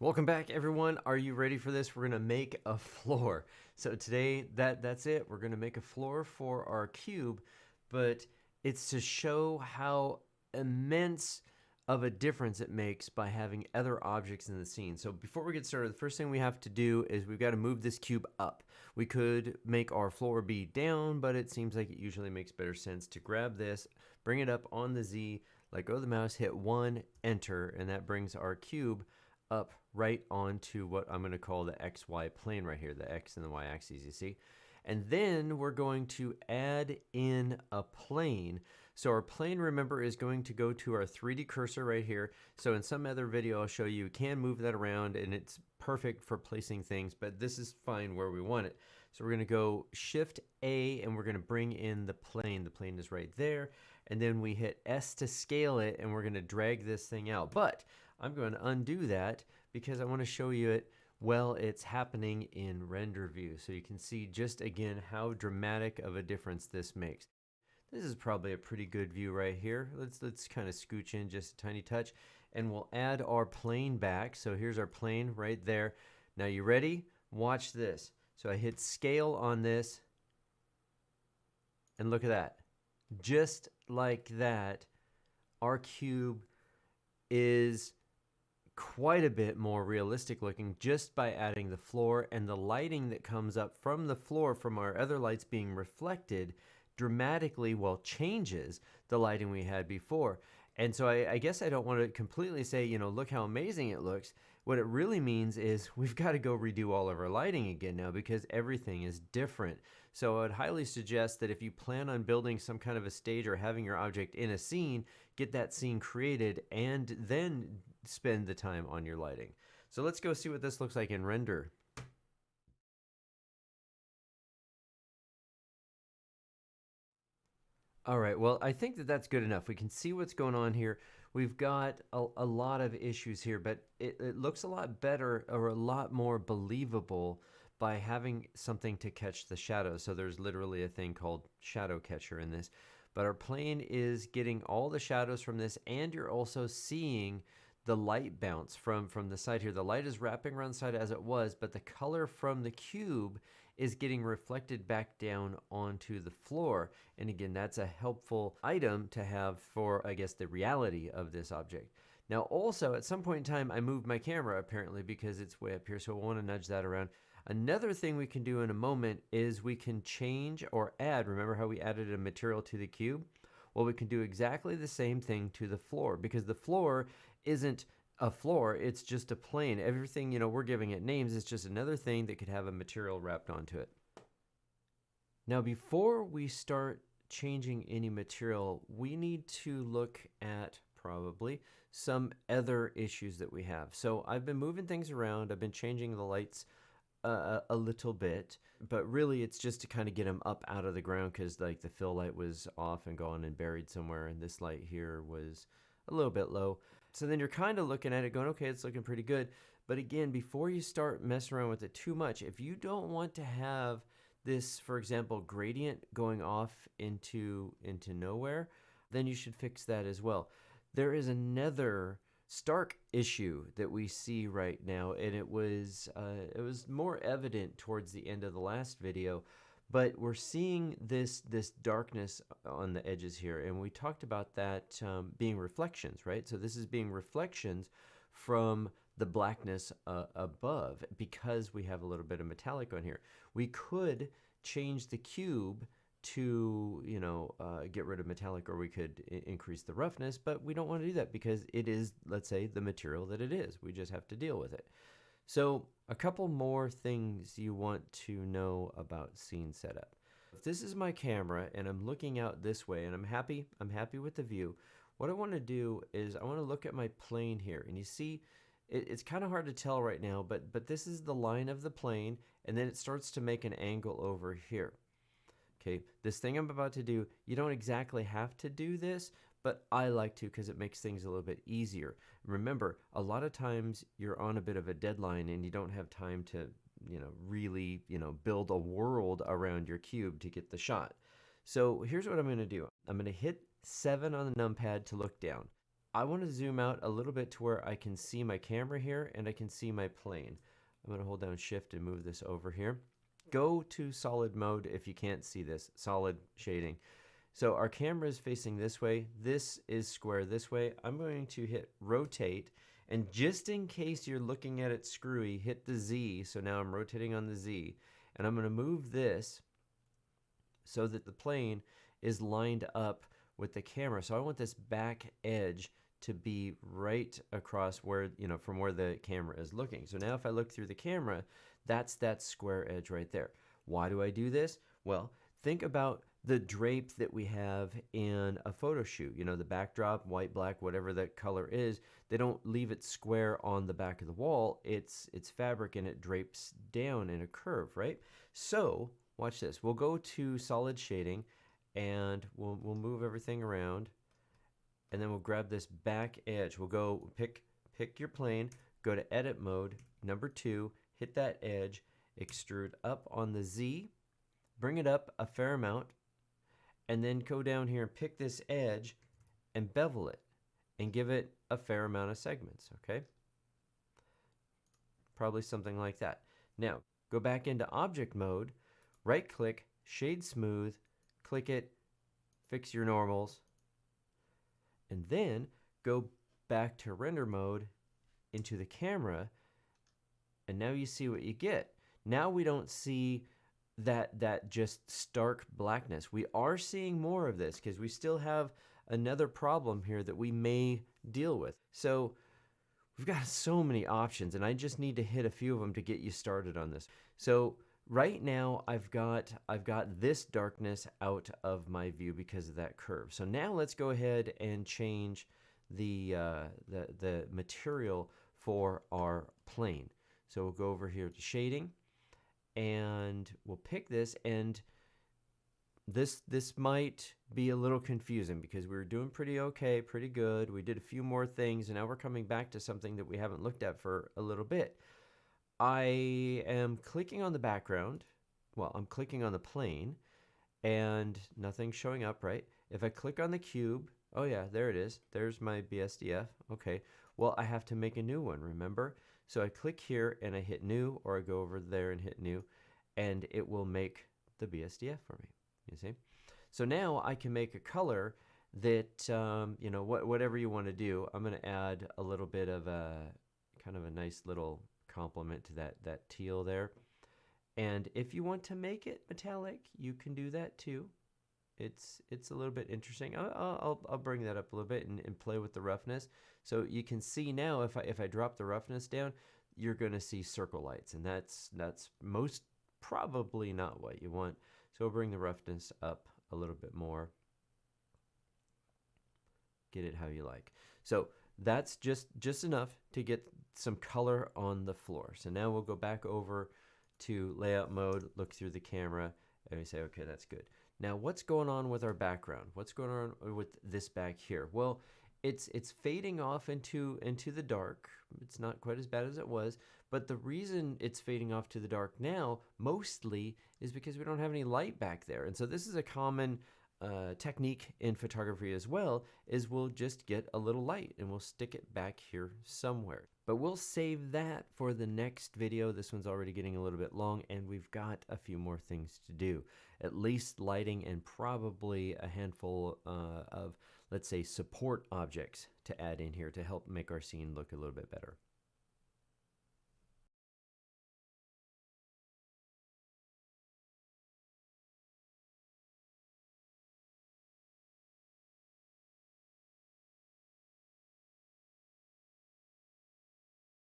Welcome back, everyone. Are you ready for this? We're gonna make a floor. So today, that's it. We're gonna make a floor for our cube, but it's to show how immense of a difference it makes by having other objects in the scene. So before we get started, the first thing we have to do is we've got to move this cube up. We could make our floor be down, but it seems like it usually makes better sense to grab this, bring it up on the Z, let go of the mouse, hit 1, enter, and that brings our cube up right onto what I'm going to call the XY plane right here, the X and the Y axes, you see? And then we're going to add in a plane. So our plane, remember, is going to go to our 3D cursor right here. So in some other video, I'll show you can move that around and it's perfect for placing things, but this is fine where we want it. So we're going to go Shift A and we're going to bring in the plane. The plane is right there. And then we hit S to scale it and we're going to drag this thing out. But I'm going to undo that because I want to show you it while it's happening in render view. So you can see just again how dramatic of a difference this makes. This is probably a pretty good view right here. Let's kind of scooch in just a tiny touch and we'll add our plane back. So here's our plane right there. Now you ready? Watch this. So I hit scale on this and look at that. Just like that, our cube is quite a bit more realistic looking just by adding the floor, and the lighting that comes up from the floor from our other lights being reflected dramatically, well, changes the lighting we had before. And so I guess I don't want to completely say, look how amazing it looks. What it really means is we've got to go redo all of our lighting again now because everything is different. So I'd highly suggest that if you plan on building some kind of a stage or having your object in a scene, get that scene created and then spend the time on your lighting. So let's go see what this looks like in render. All right, well, I think that that's good enough. We can see what's going on here. We've got a lot of issues here, but it looks a lot better or a lot more believable by having something to catch the shadows. So there's literally a thing called shadow catcher in this. But our plane is getting all the shadows from this, and you're also seeing the light bounce from the side here. The light is wrapping around the side as it was, but the color from the cube is getting reflected back down onto the floor. And again, that's a helpful item to have for, I guess, the reality of this object. Now, also, at some point in time, I moved my camera apparently because it's way up here, so I want to nudge that around. Another thing we can do in a moment is we can change or add. Remember how we added a material to the cube? Well, we can do exactly the same thing to the floor because the floor isn't a floor, it's just a plane. Everything, we're giving it names. It's just another thing that could have a material wrapped onto it. Now, before we start changing any material, we need to look at probably some other issues that we have. So I've been moving things around. I've been changing the lights a little bit, but really it's just to kind of get them up out of the ground because like the fill light was off and gone and buried somewhere, and this light here was a little bit low. So then you're kind of looking at it going, okay, it's looking pretty good. But again, before you start messing around with it too much, if you don't want to have this, for example, gradient going off into nowhere, then you should fix that as well. There is another stark issue that we see right now, and it was more evident towards the end of the last video, but we're seeing this darkness on the edges here, and we talked about that being reflections, right? So this is being reflections from the blackness above because we have a little bit of metallic on here. We could change the cube to get rid of metallic, or we could increase the roughness, but we don't want to do that because it is, let's say, the material that it is. We just have to deal with it. So a couple more things you want to know about scene setup. If this is my camera and I'm looking out this way and I'm happy with the view, what I want to do is I want to look at my plane here, and you see it's kind of hard to tell right now, but this is the line of the plane, and then it starts to make an angle over here. Okay, this thing I'm about to do, you don't exactly have to do this, but I like to because it makes things a little bit easier. Remember, a lot of times you're on a bit of a deadline and you don't have time to, really, build a world around your cube to get the shot. So here's what I'm going to do. I'm going to hit 7 on the numpad to look down. I want to zoom out a little bit to where I can see my camera here and I can see my plane. I'm going to hold down shift and move this over here. Go to solid mode if you can't see this, solid shading. So our camera is facing this way. This is square this way. I'm going to hit rotate. And just in case you're looking at it screwy, hit the Z. So now I'm rotating on the Z. And I'm going to move this so that the plane is lined up with the camera. So I want this back edge to be right across where, from where the camera is looking. So now if I look through the camera, that's that square edge right there. Why do I do this? Well, think about the drape that we have in a photo shoot. The backdrop, white, black, whatever that color is, they don't leave it square on the back of the wall. It's fabric and it drapes down in a curve, right? So watch this. We'll go to solid shading and we'll move everything around, and then we'll grab this back edge. We'll go pick your plane, go to edit mode, number 2, hit that edge, extrude up on the Z, bring it up a fair amount, and then go down here and pick this edge and bevel it and give it a fair amount of segments, okay? Probably something like that. Now, go back into object mode, right click, shade smooth, click it, fix your normals, and then go back to render mode into the camera, and now you see what you get. Now we don't see that just stark blackness. We are seeing more of this because we still have another problem here that we may deal with. So we've got so many options, and I just need to hit a few of them to get you started on this. So right now I've got this darkness out of my view because of that curve. So now let's go ahead and change the material for our plane. So we'll go over here to shading, and we'll pick this, and this might be a little confusing because we were doing pretty okay, pretty good. We did a few more things, and now we're coming back to something that we haven't looked at for a little bit. I am clicking on the background. Well, I'm clicking on the plane, and nothing's showing up, right? If I click on the cube, oh yeah, there it is. There's my BSDF. Okay, well, I have to make a new one, remember? So I click here and I hit new, or I go over there and hit new, and it will make the BSDF for me, you see? So now I can make a color that, whatever you want to do. I'm going to add a little bit of a kind of a nice little complement to that teal there. And if you want to make it metallic, you can do that too. It's a little bit interesting. I'll bring that up a little bit and play with the roughness. So you can see now if I drop the roughness down, you're going to see circle lights, and that's most probably not what you want. So we'll bring the roughness up a little bit more. Get it how you like. So that's just enough to get some color on the floor. So now we'll go back over to layout mode, look through the camera, and we say, okay, that's good. Now, what's going on with our background? What's going on with this back here? Well, it's fading off into the dark. It's not quite as bad as it was, but the reason it's fading off to the dark now, mostly, is because we don't have any light back there. And so this is a common technique in photography as well, is we'll just get a little light and we'll stick it back here somewhere. But we'll save that for the next video. This one's already getting a little bit long, and we've got a few more things to do. At least lighting, and probably a handful of, let's say, support objects to add in here to help make our scene look a little bit better.